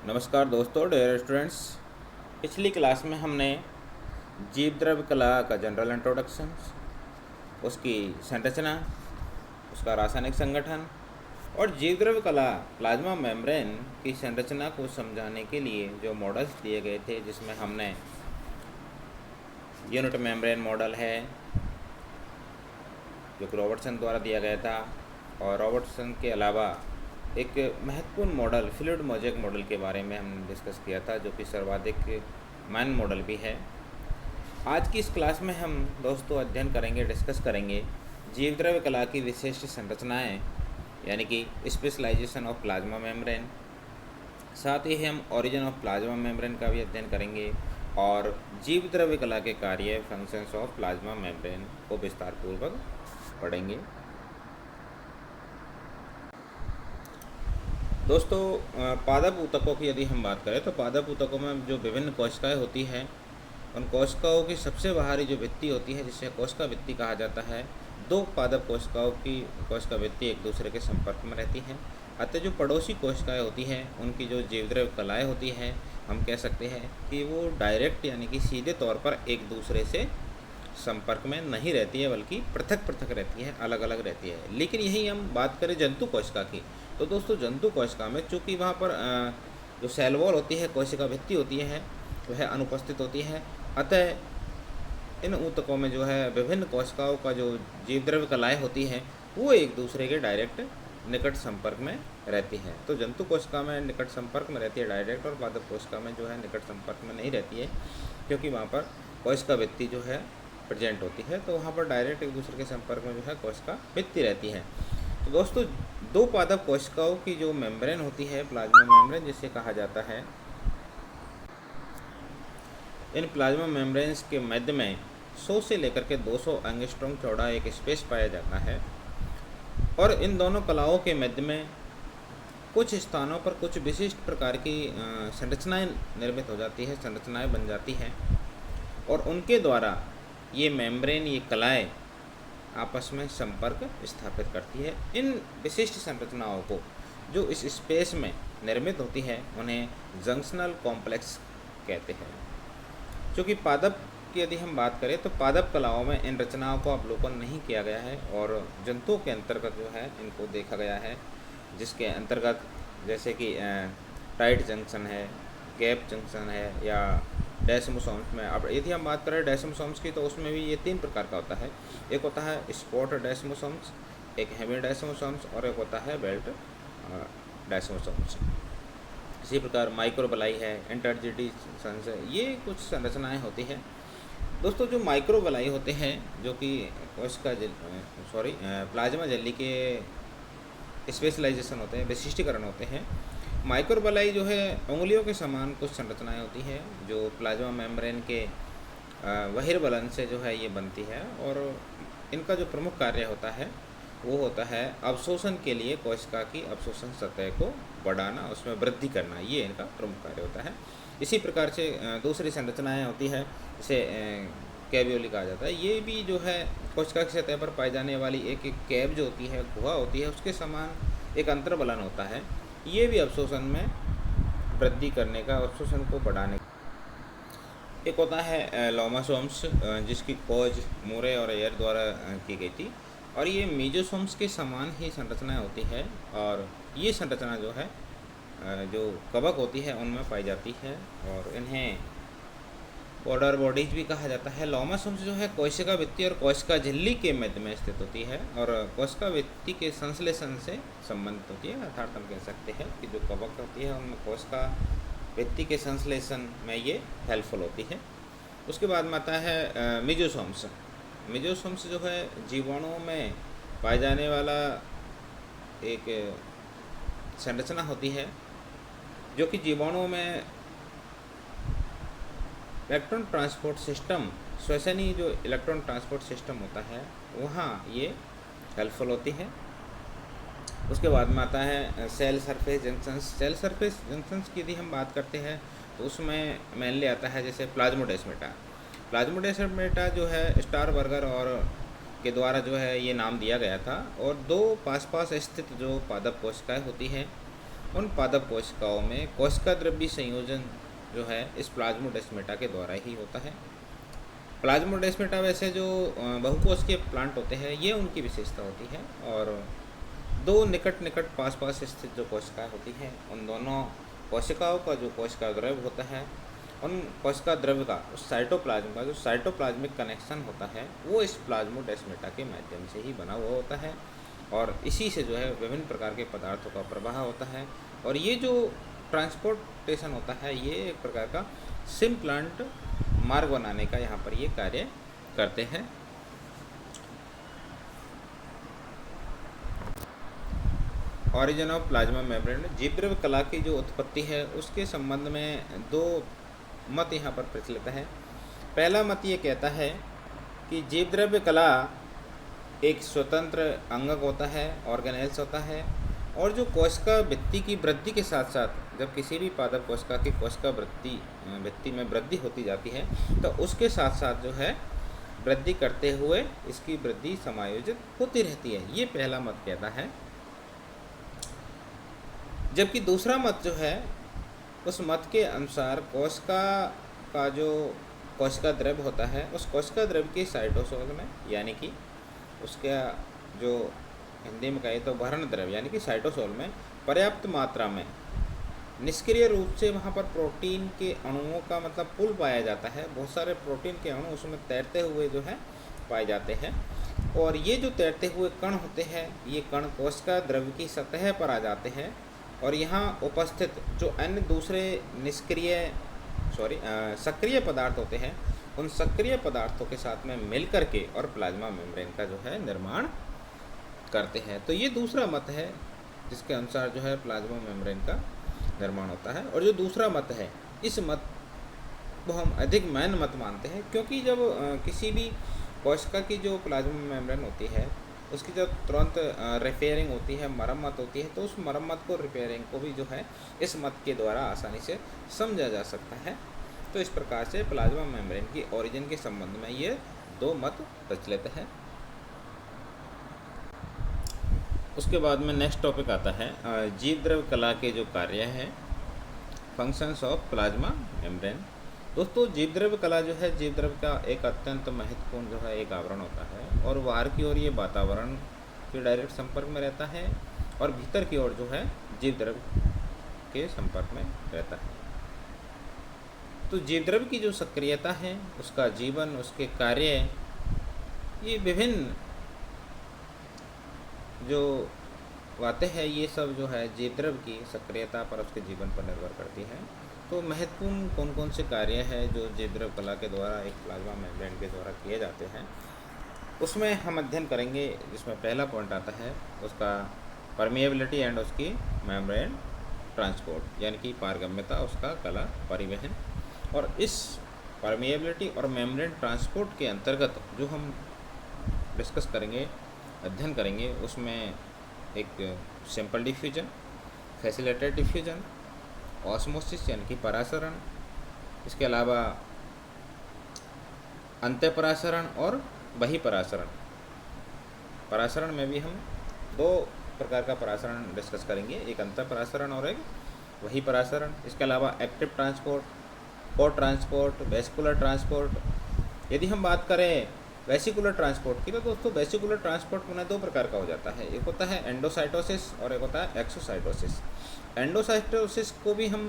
नमस्कार दोस्तों, dear students. पिछली क्लास में हमने जीव द्रव्य कला का जनरल इंट्रोडक्शन, उसकी संरचना, उसका रासायनिक संगठन और जीव द्रव्य कला प्लाज्मा मेम्ब्रेन की संरचना को समझाने के लिए जो मॉडल्स दिए गए थे, जिसमें हमने यूनिट मेम्ब्रेन मॉडल है जो कि रॉबर्टसन द्वारा दिया गया था, और रॉबर्टसन के अलावा एक महत्वपूर्ण मॉडल फ्लूइड मोज़ेक मॉडल के बारे में हमने डिस्कस किया था, जो कि सर्वाधिक मान मॉडल भी है। आज की इस क्लास में हम दोस्तों अध्ययन करेंगे, डिस्कस करेंगे जीव द्रव्य कला की विशिष्ट संरचनाएं, यानी कि स्पेशलाइजेशन ऑफ प्लाज्मा मेम्ब्रेन। साथ ही हम ओरिजिन ऑफ प्लाज्मा मेम्ब्रेन का भी अध्ययन करेंगे और जीव द्रव्य कला के कार्य फंक्शंस ऑफ प्लाज्मा मेम्ब्रेन को विस्तार पूर्वक पढ़ेंगे। दोस्तों, पादप ऊतकों की यदि हम बात करें तो पादप ऊतकों में जो विभिन्न कोशिकाएं होती हैं, उन कोशिकाओं की सबसे बाहरी जो भित्ति होती है, जिसे कोशिका भित्ति कहा जाता है, दो पादप कोशिकाओं की कोशिका भित्ति एक दूसरे के संपर्क में रहती हैं। अतः जो पड़ोसी कोशिकाएं होती हैं, उनकी जो जीवद्रव्य कलाएँ होती हैं, हम कह सकते हैं कि वो डायरेक्ट यानी कि सीधे तौर पर एक दूसरे से संपर्क में नहीं रहती है, बल्कि पृथक पृथक रहती है, अलग अलग रहती है। लेकिन यही हम बात करें जंतु कोशिका की, तो दोस्तों जंतु कोशिका में चूँकि वहाँ पर जो सेल वॉल होती है, कोशिका भित्ति होती है, वह अनुपस्थित होती है। अतः इन ऊतकों में जो है विभिन्न कोशिकाओं का जो जीवद्रव्य कलाएँ होती हैं, वो एक दूसरे के डायरेक्ट निकट संपर्क में रहती है। तो जंतु कोशिका में निकट संपर्क में रहती है डायरेक्ट, और पादप कोशिका में जो है निकट संपर्क में नहीं रहती है, क्योंकि वहाँ पर कोशिका भित्ति जो है प्रेजेंट होती है। तो वहाँ पर डायरेक्ट एक दूसरे के संपर्क में जो है कोशिका भित्ति रहती है। तो दोस्तों, दो पादप कोशिकाओं की जो मेम्ब्रेन होती है, प्लाज्मा मेम्ब्रेन जिसे कहा जाता है, इन प्लाज्मा मेम्ब्रेन्स के मध्य में 100 से लेकर के 200 एंगस्ट्रॉम चौड़ा एक स्पेस पाया जाता है, और इन दोनों कलाओं के मध्य में कुछ स्थानों पर कुछ विशिष्ट प्रकार की संरचनाएं निर्मित हो जाती है, संरचनाएं बन जाती हैं, और उनके द्वारा ये मेम्ब्रेन, ये कलाएँ आपस में संपर्क स्थापित करती है। इन विशिष्ट संरचनाओं को जो इस स्पेस में निर्मित होती है, उन्हें जंक्शनल कॉम्प्लेक्स कहते हैं। क्योंकि पादप की यदि हम बात करें तो पादप कलाओं में इन रचनाओं को अवलोकन नहीं किया गया है, और जंतुओं के अंतर्गत जो है इनको देखा गया है, जिसके अंतर्गत जैसे कि टाइट जंक्शन है, गैप जंक्शन है, या डेसमोसोम्स में। अब यदि हम बात करें डेसमोसोम्स की, तो उसमें भी ये 3 प्रकार का होता है। एक होता है स्पॉट डेसमोसोम्स, एक हेमी डेसमोसोम्स, और एक होता है बेल्ट डेसमोसोम्स। इसी प्रकार माइक्रोबलाई है, इंटरजिटिसन्स है, ये कुछ संरचनाएं होती हैं। दोस्तों, जो माइक्रोबलाई होते हैं, जो कि कोशिका प्लाज्मा झिल्ली के स्पेशलाइजेशन होते हैं, विशिष्टीकरण होते हैं। माइक्रोबलाई जो है उंगलियों के समान कुछ संरचनाएं होती है, जो प्लाज्मा मेम्ब्रेन के बहिर्बलन से जो है ये बनती है, और इनका जो प्रमुख कार्य होता है वो होता है अवशोषण के लिए कोशिका की अवशोषण सतह को बढ़ाना, उसमें वृद्धि करना, ये इनका प्रमुख कार्य होता है। इसी प्रकार से दूसरी संरचनाएं होती है, जिसे कैवियोली कहा जाता है। ये भी जो है कोशिका की सतह पर पाई जाने वाली एक कैब जो होती है, गुहा होती है, उसके समान एक अंतर्बलन होता है। ये भी अवशोषण में वृद्धि करने का, अवशोषण को बढ़ाने का। एक होता है लोमासोम्स, जिसकी खोज मोरे और एयर द्वारा की गई थी, और ये मीजोसोम्स के समान ही संरचनाएं होती है, और ये संरचना जो है जो कवक होती है उनमें पाई जाती है, और इन्हें बॉर्डर बॉडीज भी कहा जाता है। लोमासोम्स जो है कोशिका भित्ति और कोशिका झिल्ली के मध्य में स्थित होती है, और कोशिका भित्ति के संश्लेषण से संबंधित होती है। अर्थात हम कह सकते हैं कि जो कवक होती है उनमें कोशिका भित्ति के संश्लेषण में ये हेल्पफुल होती है। उसके बाद में आता है मीजोसोम्स। मीजोसोम्स जो है जीवाणुओं में पाए जाने वाला एक संरचना होती है, जो कि जीवाणुओं में इलेक्ट्रॉन ट्रांसपोर्ट सिस्टम, श्वसनी जो इलेक्ट्रॉन ट्रांसपोर्ट सिस्टम होता है, वहाँ ये हेल्पफुल होती है। उसके बाद में आता है cell surface junctions. Cell surface junctions की यदि हम बात करते हैं तो उसमें मेनली आता है जैसे प्लाज्मोडेस्माटा। प्लाज्मोडेस्माटा जो है स्टारबर्गर और के द्वारा जो है ये नाम दिया गया था, और दो पास पास स्थित जो पादप कोशिकाएँ होती हैं, उन पादप कोशिकाओं में कोशिका द्रव्य संयोजन जो है इस प्लाज्मोडेस्माटा के द्वारा ही होता है। प्लाज्मोडेस्माटा वैसे जो बहुकोशिकीय प्लांट होते हैं ये उनकी विशेषता होती है, और दो निकट निकट पास पास स्थित जो कोशिकाएं होती हैं उन दोनों कोशिकाओं का जो कोशिका द्रव्य होता है, उन कोशिका द्रव्य का उस साइटोप्लाज्म का जो साइटोप्लाज्मिक कनेक्शन होता है वो इस प्लाज्मोडेस्माटा के माध्यम से ही बना हुआ होता है, और इसी से जो है विभिन्न प्रकार के पदार्थों का प्रवाह होता है। और ये जो ट्रांसपोर्टेशन होता है ये एक प्रकार का सिम्प्लांट मार्ग बनाने का यहाँ पर ये कार्य करते हैं। ऑरिजिन ऑफ प्लाज्मा मेम्ब्रेन, जीवद्रव्य कला की जो उत्पत्ति है उसके संबंध में दो मत यहाँ पर प्रचलित है। पहला मत ये कहता है कि जीवद्रव्य कला एक स्वतंत्र अंगक होता है, ऑर्गेनेल्स होता है, और जो कोशिका भित्ति की वृद्धि के साथ साथ जब किसी भी पादप कोशिका की कोशिका भित्ति में वृद्धि होती जाती है तो उसके साथ साथ जो है वृद्धि करते हुए इसकी वृद्धि समायोजित होती रहती है, ये पहला मत कहता है। जबकि दूसरा मत जो है उस मत के अनुसार कोशिका का जो कोशिका द्रव्य होता है उस कोशिका द्रव्य के साइटोसोल में, यानी कि उसका जो हिंदी में कहे तो भरण द्रव्य यानी कि साइटोसोल में पर्याप्त मात्रा में निष्क्रिय रूप से वहाँ पर प्रोटीन के अणुओं का मतलब पुल पाया जाता है। बहुत सारे प्रोटीन के अणु उसमें तैरते हुए जो है पाए जाते हैं, और ये जो तैरते हुए कण होते हैं ये कण कोशिका द्रव्य की सतह पर आ जाते हैं, और यहाँ उपस्थित जो अन्य दूसरे सक्रिय पदार्थ होते हैं उन सक्रिय पदार्थों के साथ में मिल करके और प्लाज्मा मेम्ब्रेन का जो है निर्माण करते हैं। तो ये दूसरा मत है जिसके अनुसार जो है प्लाज्मा मेम्ब्रेन का निर्माण होता है। और जो दूसरा मत है इस मत को हम अधिक मैन मत मानते हैं, क्योंकि जब किसी भी कोशिका की जो प्लाज्मा मेम्ब्रेन होती है उसकी जब तुरंत रिपेयरिंग होती है, मरम्मत होती है, तो उस मरम्मत को रिपेयरिंग को भी जो है इस मत के द्वारा आसानी से समझा जा सकता है। तो इस प्रकार से प्लाज्मा मेम्ब्रेन की ओरिजिन के संबंध में ये दो मत प्रचलित है। उसके बाद में नेक्स्ट टॉपिक आता है जीवद्रव्य कला के जो कार्य हैं, फंक्शंस ऑफ प्लाज्मा मेम्ब्रेन। दोस्तों जीवद्रव्य कला जो है जीवद्रव्य का एक अत्यंत महत्वपूर्ण जो है एक आवरण होता है, और बाहर की ओर ये वातावरण के डायरेक्ट संपर्क में रहता है और भीतर की ओर जो है जीवद्रव्य के संपर्क में रहता है। तो जीवद्रव्य की जो सक्रियता है, उसका जीवन, उसके कार्य, ये विभिन्न जो बातें हैं ये सब जो है जीवद्रव्य की सक्रियता पर उसके जीवन पर निर्भर करती है। तो महत्वपूर्ण कौन कौन से कार्य हैं जो जीवद्रव्य कला के द्वारा एक प्लाज्मा मेम्ब्रेन के द्वारा किए जाते हैं उसमें हम अध्ययन करेंगे। जिसमें पहला पॉइंट आता है उसका परमिएबिलिटी एंड उसकी मेम्ब्रेन ट्रांसपोर्ट, यानी कि पारगम्यता, उसका कला परिवहन। और इस परमिएबिलिटी और मेम्ब्रेन ट्रांसपोर्ट के अंतर्गत जो हम डिस्कस करेंगे, अध्ययन करेंगे, उसमें एक simple diffusion, facilitated diffusion, osmosis यानी कि परासरण, इसके अलावा अंत्यपरासरण और बहिपरासरण। परासरण में भी हम दो प्रकार का परासरण डिस्कस करेंगे, एक अंतःपरासरण और एक बहिपरासरण। इसके अलावा एक्टिव ट्रांसपोर्ट, को ट्रांसपोर्ट, वेस्कुलर ट्रांसपोर्ट। यदि हम बात करें वेसिकुलर ट्रांसपोर्ट की तो दोस्तों वेसिकुलर ट्रांसपोर्ट पुनः दो प्रकार का हो जाता है, एक होता है एंडोसाइटोसिस और एक होता है एक्सोसाइटोसिस। एंडोसाइटोसिस को भी हम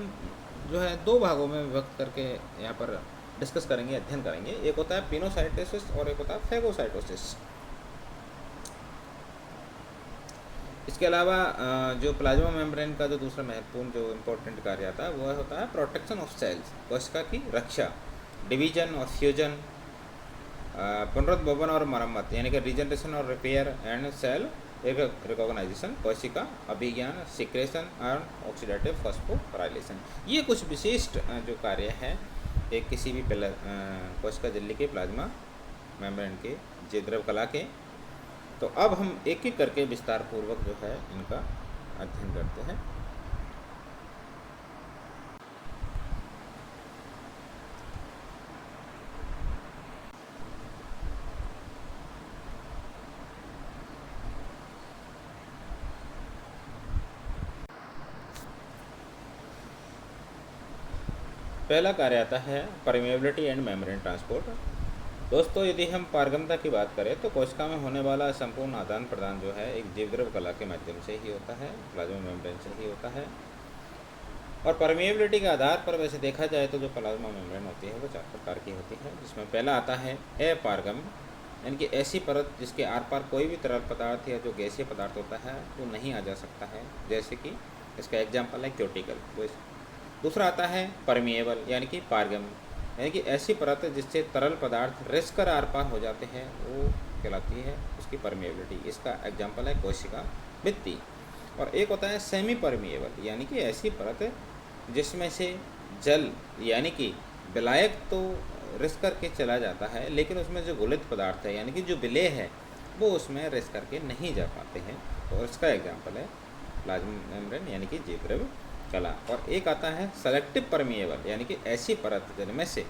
जो है दो भागों में विभक्त करके यहाँ पर डिस्कस करेंगे, अध्ययन करेंगे। एक होता है पिनोसाइटोसिस और एक होता है फेगोसाइटोसिस। इसके अलावा जो प्लाज्मा मेम्ब्रेन का जो दूसरा महत्वपूर्ण जो इम्पोर्टेंट कार्य आता है वह होता है प्रोटेक्शन ऑफ सेल्स, कोशिका की रक्षा, डिवीजन और फ्यूजन, पुनरुद्भवन और मरम्मत यानी कि रीजनरेशन और रिपेयर एंड सेल रिकॉग्नाइजेशन, कोशिका अभिज्ञान, सिक्रेशन और ऑक्सीडेटिव फॉस्फोराइलेशन। ये कुछ विशिष्ट जो कार्य हैं एक किसी भी कोशिका झिल्ली के प्लाज्मा मेम्ब्रेन के जीवद्रव्य कला के। तो अब हम एक एक करके विस्तार पूर्वक जो है इनका अध्ययन करते हैं। पहला कार्य आता है परमेबिलिटी एंड मेम्ब्रेन ट्रांसपोर्ट। दोस्तों, यदि हम पारगम्यता की बात करें तो कोशिका में होने वाला संपूर्ण आदान प्रदान जो है एक जीवद्रव्य कला के माध्यम से ही होता है, प्लाज्मा मेम्ब्रेन से ही होता है। और परमेबिलिटी के आधार पर वैसे देखा जाए तो जो प्लाज्मा मेम्ब्रेन होती है वो 4 प्रकार की होती है, जिसमें पहला आता है अपारगम्य, यानी कि ऐसी परत जिसके आर पार कोई भी तरल पदार्थ या जो गैसीय पदार्थ होता है वो नहीं आ जा सकता है, जैसे कि इसका एग्जाम्पल है क्यूटिकल। दूसरा आता है परमिएबल, यानी कि पारगम्य, यानी कि ऐसी परत जिससे तरल पदार्थ रिस कर आर पार हो जाते हैं वो कहलाती है उसकी परमिएबिलिटी। इसका एग्जाम्पल है कोशिका भित्ति। और एक होता है सेमी परमिएबल, यानी कि ऐसी परत जिसमें से जल यानी कि विलायक तो रिस करके चला जाता है, लेकिन उसमें जो घुलित पदार्थ है यानी कि जो विलेय है वो उसमें रिस करके नहीं जा पाते हैं। तो इसका एग्जाम्पल है प्लाज्मा मेम्ब्रेन यानी कि जीवद्रव्य कला। और एक आता है सेलेक्टिव परमिएबल, यानी कि ऐसी परत जिनमें से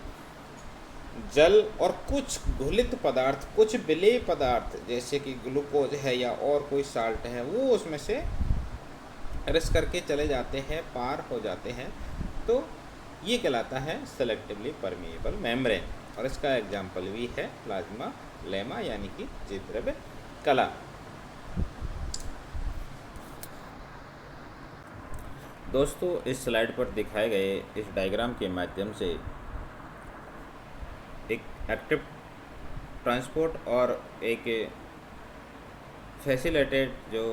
जल और कुछ घुलित पदार्थ, कुछ विलेय पदार्थ जैसे कि ग्लूकोज है या और कोई साल्ट है वो उसमें से रिस करके चले जाते हैं, पार हो जाते हैं, तो ये कहलाता है सेलेक्टिवली परमिएबल मेम्ब्रेन। और इसका एग्जाम्पल भी है प्लाज्मा लेमा यानी कि जीवद्रव्य कला। दोस्तों, इस स्लाइड पर दिखाए गए इस डायग्राम के माध्यम से एक एक्टिव ट्रांसपोर्ट और एक फैसिलिटेड जो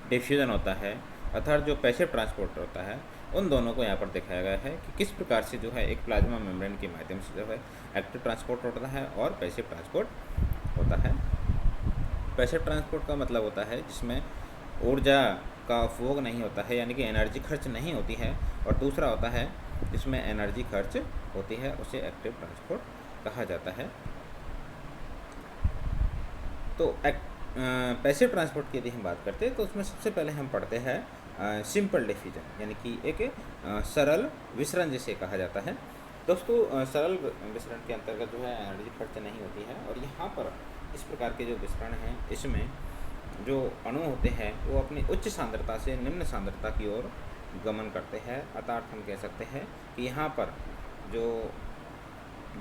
डिफ्यूज़न होता है अर्थात जो पैसिव ट्रांसपोर्ट होता है, उन दोनों को यहाँ पर दिखाया गया है कि किस प्रकार से जो है एक प्लाज्मा मेम्ब्रेन के माध्यम से जो है एक्टिव ट्रांसपोर्ट होता है और पैसिव ट्रांसपोर्ट होता है। पैसिव ट्रांसपोर्ट का मतलब होता है जिसमें ऊर्जा का उपभोग नहीं होता है, यानी कि एनर्जी खर्च नहीं होती है, और दूसरा होता है जिसमें एनर्जी खर्च होती है, उसे एक्टिव ट्रांसपोर्ट कहा जाता है। तो पैसिव ट्रांसपोर्ट की यदि हम बात करते हैं तो उसमें सबसे पहले हम पढ़ते हैं सिंपल डिफ्यूजन, यानी कि एक सरल विसरण जिसे कहा जाता है। दोस्तों, सरल विसरण के अंतर्गत जो है एनर्जी खर्च नहीं होती है, और यहाँ पर इस प्रकार के जो विसरण हैं इसमें जो अणु होते हैं वो अपनी उच्च सांद्रता से निम्न सांद्रता की ओर गमन करते हैं। अर्थात हम कह सकते हैं कि यहाँ पर जो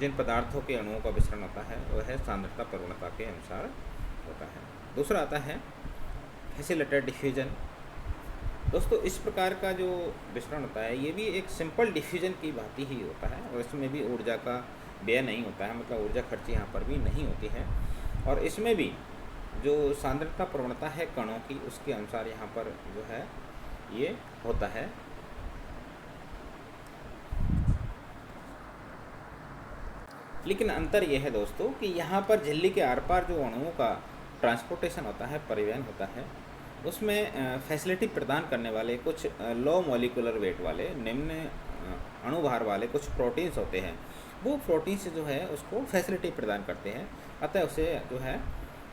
जिन पदार्थों के अणुओं का विसरण होता है वह सांद्रता प्रवणता के अनुसार होता है। दूसरा आता है फैसिलिटेड डिफ्यूजन। दोस्तों, इस प्रकार का जो विसरण होता है ये भी एक सिंपल डिफ्यूजन की भांति ही होता है, और इसमें भी ऊर्जा का व्यय नहीं होता है, मतलब ऊर्जा खर्च यहाँ पर भी नहीं होती है। और इसमें भी जो सांद्रता प्रवणता है कणों की उसके अनुसार यहाँ पर जो है ये होता है। लेकिन अंतर यह है दोस्तों कि यहाँ पर झिल्ली के आर पार जो अणुओं का ट्रांसपोर्टेशन होता है, परिवहन होता है, उसमें फैसिलिटी प्रदान करने वाले कुछ लो मॉलिकुलर वेट वाले निम्न अणुभार वाले कुछ प्रोटीन्स होते हैं। वो प्रोटीन्स जो है उसको फैसिलिटी प्रदान करते हैं, अतः उसे जो है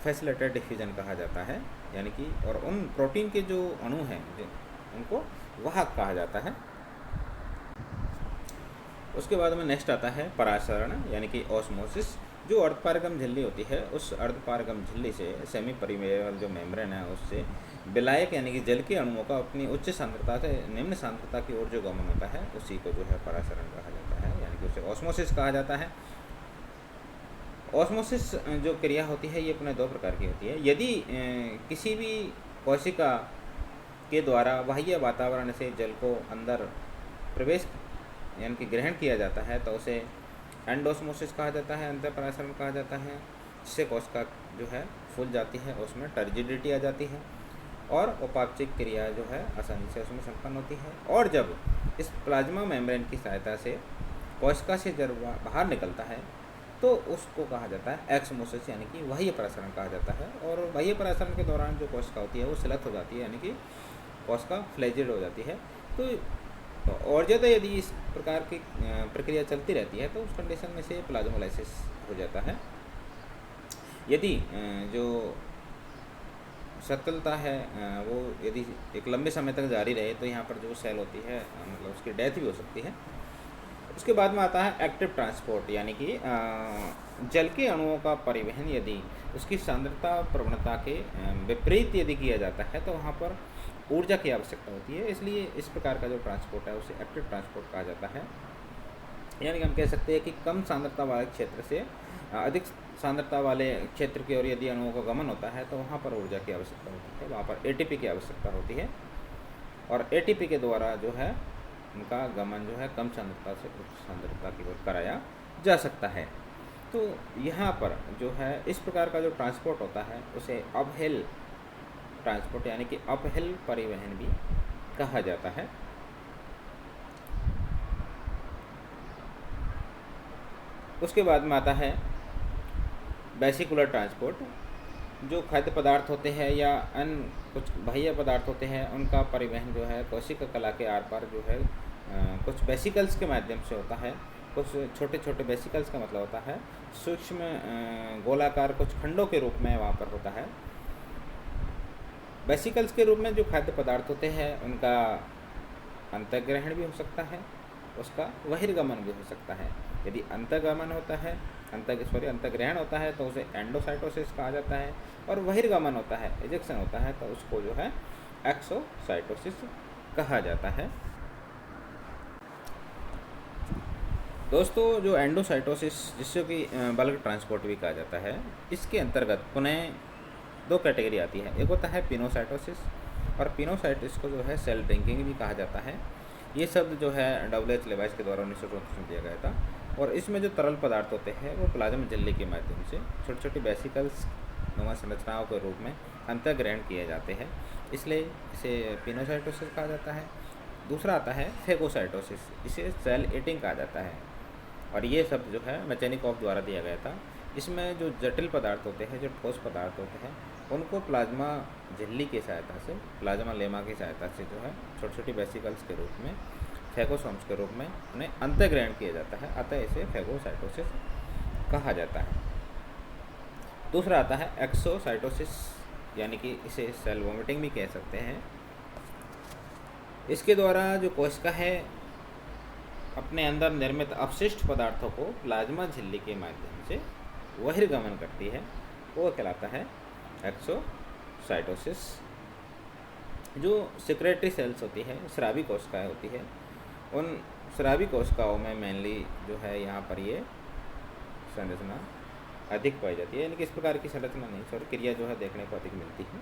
फैसिलिटेड डिफ्यूजन कहा जाता है। यानी कि और उन प्रोटीन के जो अणु हैं उनको वाहक कहा जाता है। उसके बाद में नेक्स्ट आता है परासरण, यानी कि ऑस्मोसिस। जो अर्धपारगम झिल्ली होती है उस अर्धपारगम झिल्ली से सेमी परिमेबल जो मेम्ब्रेन है उससे विलायक यानी कि जल के अणुओं का अपनी उच्च सांद्रता से निम्न सांद्रता की ओर जो गमन होता है उसी को जो है परासरण कहा जाता है, यानी कि उसे ऑस्मोसिस कहा जाता है। ऑस्मोसिस जो क्रिया होती है ये अपने 2 प्रकार की होती है। यदि किसी भी कोशिका के द्वारा बाह्य वातावरण से जल को अंदर प्रवेश यानी कि ग्रहण किया जाता है तो उसे एंडोस्मोसिस कहा जाता है, अंतःपरासरण कहा जाता है, जिससे कोशिका जो है फूल जाती है, उसमें टर्जिडिटी आ जाती है और उपापचयिक क्रिया जो है आसानी से उसमें संपन्न होती है। और जब इस प्लाज्मा मेम्ब्रेन की सहायता से कोशिका से जल बाहर निकलता है तो उसको कहा जाता है एक्समोसिस, यानी कि बाह्य परासरण कहा जाता है। और बाह्य परासरण के दौरान जो कोशिका होती है वो स्लथ हो जाती है, यानी कि कोशिका फ्लैजिड हो जाती है। तो और ज़्यादा यदि इस प्रकार की प्रक्रिया चलती रहती है तो उस कंडीशन में से प्लाज्मोलाइसिस हो जाता है। यदि जो सतलता है वो यदि एक लंबे समय तक जारी रहे तो यहाँ पर जो सेल होती है मतलब उसकी डेथ भी हो सकती है। उसके बाद में आता है एक्टिव ट्रांसपोर्ट, यानी कि जल के अणुओं का परिवहन यदि उसकी सांद्रता प्रवणता के विपरीत यदि किया जाता है तो वहाँ पर ऊर्जा की आवश्यकता होती है, इसलिए इस प्रकार का जो ट्रांसपोर्ट है उसे एक्टिव ट्रांसपोर्ट कहा जाता है। यानी कि हम कह सकते हैं कि कम सांद्रता वाले क्षेत्र से अधिक सांद्रता वाले क्षेत्र की ओर यदि अणुओं का गमन होता है तो वहाँ पर ऊर्जा की आवश्यकता होती है, वहाँ पर एटीपी की आवश्यकता होती है, और एटीपी के द्वारा जो है उनका गमन जो है कम सांद्रता से उच्च सांद्रता की ओर कराया जा सकता है। तो यहाँ पर जो है इस प्रकार का जो ट्रांसपोर्ट होता है उसे अपहिल ट्रांसपोर्ट यानी कि अपहिल परिवहन भी कहा जाता है। उसके बाद में आता है वेसिकुलर ट्रांसपोर्ट। जो खाद्य पदार्थ होते हैं या अन्य कुछ बाह्य पदार्थ होते हैं उनका परिवहन जो है कोशिका कला के आर पार जो है कुछ वेसिकल्स के माध्यम से होता है। कुछ छोटे छोटे वेसिकल्स का मतलब होता है सूक्ष्म गोलाकार कुछ खंडों के रूप में वहाँ पर होता है। वेसिकल्स के रूप में जो खाद्य पदार्थ होते हैं उनका अंतर्ग्रहण भी हो सकता है, उसका बहिर्गमन भी हो सकता है। यदि अंतर्गमन होता है अंतर्ग्रहण होता है तो उसे एंडोसाइटोसिस कहा जाता है, और बहिर्गमन होता है इजेक्शन होता है तो उसको जो है एक्सोसाइटोसिस कहा जाता है। दोस्तों जो एंडोसाइटोसिस जिससे कि बल्क ट्रांसपोर्ट भी कहा जाता है, इसके अंतर्गत पुनः दो कैटेगरी आती है। एक होता है पिनोसाइटोसिस, और पिनोसाइटिस को जो है सेल ड्रिंकिंग भी कहा जाता है। ये शब्द जो है WH लेवाइस के द्वारा 1934 में दिया गया था, और इसमें जो तरल पदार्थ होते हैं वो प्लाज्मा झिल्ली के माध्यम से छोटी छोटी वेसिकल्स नुमा संरचनाओं के रूप में अंतर्ग्रहण किए जाते हैं, इसलिए इसे पिनोसाइटोसिस कहा जाता है। दूसरा आता है फेगोसाइटोसिस, इसे सेल ईटिंग कहा जाता है, और ये शब्द जो है मैचेनिकॉफ द्वारा दिया गया था। इसमें जो जटिल पदार्थ होते हैं, जो ठोस पदार्थ होते हैं, उनको प्लाज्मा झिल्ली की सहायता से, प्लाज्मा लेमा की सहायता से जो है छोटी छोटी वेसिकल्स के रूप में, फेगोसोम्स के रूप में उन्हें अंतर्ग्रहण किया जाता है, अतः इसे फेगोसाइटोसिस कहा जाता है। दूसरा आता है एक्सोसाइटोसिस, यानी कि इसे सेल वोमिटिंग भी कह सकते हैं। इसके द्वारा जो कोशिका है अपने अंदर निर्मित अपशिष्ट पदार्थों को प्लाज्मा झिल्ली के माध्यम से बहिर्गमन करती है, वो कहलाता है एक्सोसाइटोसिस। जो सिक्रेटरी सेल्स होती है, स्रावी कोशिकाएं होती है, उन स्रावी कोशिकाओं में मेनली जो है यहाँ पर ये संरचना अधिक पाई जाती है, यानी कि इस प्रकार की संरचना नहीं, सॉरी क्रिया जो है देखने को अधिक मिलती है।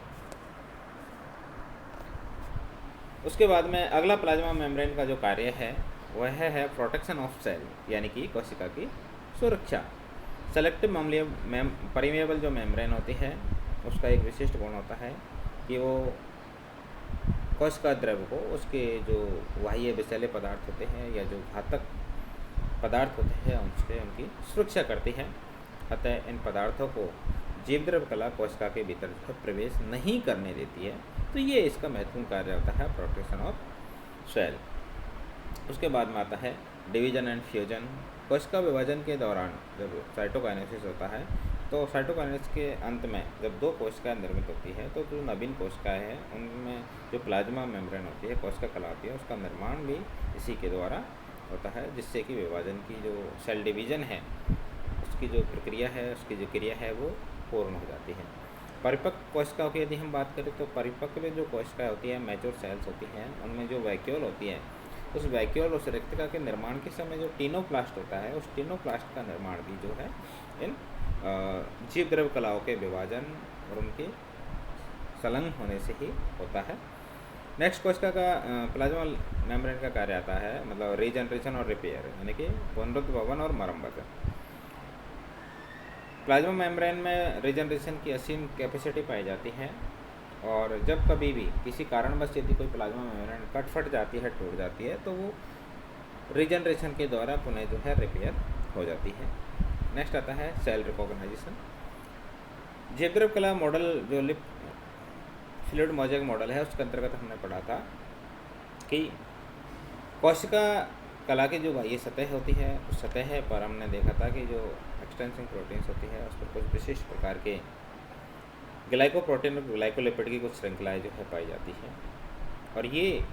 उसके बाद में अगला प्लाज्मा मेम्ब्रेन का जो कार्य है वह है प्रोटेक्शन ऑफ सेल, यानी कि कोशिका की सुरक्षा। सेलेक्टिव परमेबल जो मेम्ब्रेन होती है उसका एक विशिष्ट गुण होता है कि वो कोशिका द्रव्य को उसके जो बाह्य विषैले पदार्थ होते हैं या जो घातक पदार्थ होते हैं उनसे उनकी सुरक्षा करती है, अतः इन पदार्थों को जीवद्रव्य कला कोशिका के भीतर प्रवेश नहीं करने देती है। तो ये इसका महत्वपूर्ण कार्य होता है प्रोटेक्शन ऑफ सेल। उसके बाद में आता है डिवीजन एंड फ्यूजन। कोशिका विभाजन के दौरान जब साइटोकाइनेसिस होता है तो साइटोकाइनेसिस के अंत में जब दो कोशिकाएं निर्मित होती है तो जो नवीन कोशिकाएं हैं उनमें जो प्लाज्मा मेम्ब्रेन होती है, कोशिका कला होती है, उसका निर्माण भी इसी के द्वारा होता है, जिससे कि विभाजन की जो सेल डिवीजन है उसकी जो प्रक्रिया है, उसकी जो क्रिया है वो पूर्ण हो जाती है। परिपक्व कोशिकाओं की यदि हम बात करें तो परिपक्व जो कोशिकाएं होती हैं, मैच्योर सेल्स होती हैं, उनमें जो वैक्यूल होती है, उस वैक्यूल उस रिक्तिका के निर्माण के समय जो टीनोप्लास्ट होता है, उस टीनोप्लास्ट का निर्माण भी जो है इन जीवद्रव्य कलाओं के विभाजन और उनके संलग्न होने से ही होता है। नेक्स्ट कोशिका का प्लाज्मा मेम्ब्रेन का कार्य आता है मतलब रीजनरेशन और रिपेयर, यानी कि पुनरुद्भवन और मरम्मत। प्लाज्मा मेम्ब्रेन में रीजनरेशन की असीम कैपेसिटी पाई जाती है, और जब कभी भी किसी कारणवश यदि कोई प्लाज्मा मेम्ब्रेन फट जाती है, टूट जाती है, तो वो रीजनरेशन के द्वारा पुनः जो है रिपेयर हो जाती है। नेक्स्ट आता है सेल रिकॉग्नाइजेशन। जीवद्रव्य कला मॉडल जो लिप फ्लूइड मोज़ेक मॉडल है उसके अंतर्गत हमने पढ़ा था कि कोशिका कला की जो बाह्य सतह होती है उस सतह पर हमने देखा था कि जो एक्सटेंसिंग प्रोटीन्स होती है उस पर कुछ विशिष्ट प्रकार के ग्लाइकोप्रोटीन और ग्लाइकोलिपिड की कुछ श्रृंखलाएँ जो है पाई जाती हैं, और ये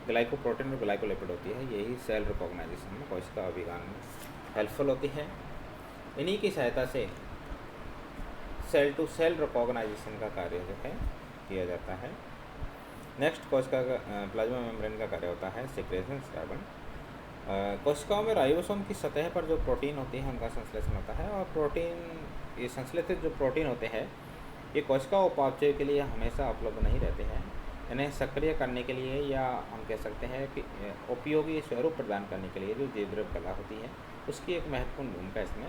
ग्लाइकोप्रोटीन और ग्लाइकोलिपिड होती है, यही सेल रिकॉग्नाइजेशन में, कोशिका अभिगान में हेल्पफुल होती है। इन्हीं की सहायता से सेल टू सेल रिकॉग्नाइजेशन का कार्य जो है किया जाता है। नेक्स्ट कोशिका का प्लाज्मा मेम्ब्रेन का कार्य होता है सिक्रेशन कार्बन। कोशिकाओं में राइबोसोम की सतह पर जो प्रोटीन होती है उनका संश्लेषण होता है, और प्रोटीन ये संश्लेषित जो प्रोटीन होते हैं ये कोशिका उपापचय के लिए हमेशा उपलब्ध नहीं रहते हैं। इन्हें सक्रिय करने के लिए, या हम कह सकते हैं कि उपयोगी स्वरूप प्रदान करने के लिए जो जीवद्रव कला होती है उसकी एक महत्वपूर्ण भूमिका इसमें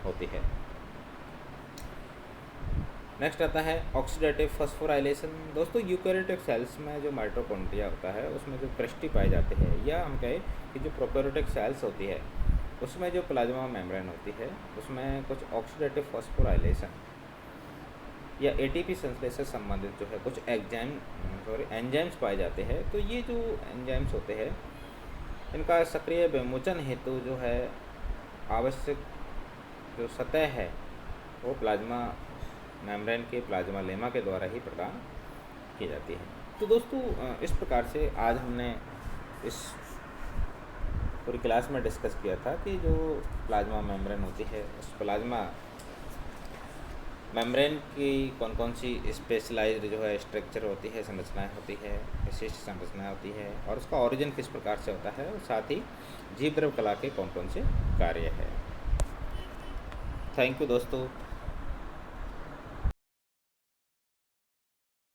होती है। नेक्स्ट आता है ऑक्सीडेटिव फॉस्फोराइलेशन। दोस्तों यूकेरियोटिक सेल्स में जो माइटोकॉन्ड्रिया होता है उसमें जो क्रिस्टी पाए जाते हैं, या हम कहें कि जो प्रोकैरियोटिक सेल्स होती है उसमें जो प्लाज्मा मेम्ब्रेन होती है उसमें कुछ ऑक्सीडेटिव फॉस्फोराइलेशन या एटीपी संश्लेषण संबंधित जो है कुछ एंजाइम्स पाए जाते हैं। तो ये जो एंजाइम्स होते हैं इनका सक्रिय विमोचन हेतु जो है आवश्यक जो सतह है वो प्लाज्मा मेम्ब्रेन के प्लाज्मा लेमा के द्वारा ही प्रदान की जाती है। तो दोस्तों इस प्रकार से आज हमने इस पूरी क्लास में डिस्कस किया था कि जो प्लाज्मा मेम्ब्रेन होती है उस प्लाज्मा मेम्ब्रेन की कौन कौन सी स्पेशलाइज्ड जो है स्ट्रक्चर होती है, संरचनाएं होती है, विशिष्ट संरचनाएं होती है, और उसका ओरिजिन किस प्रकार से होता है, और साथ ही जीवद्रव कला के कौन कौन से कार्य है। थैंक यू दोस्तों।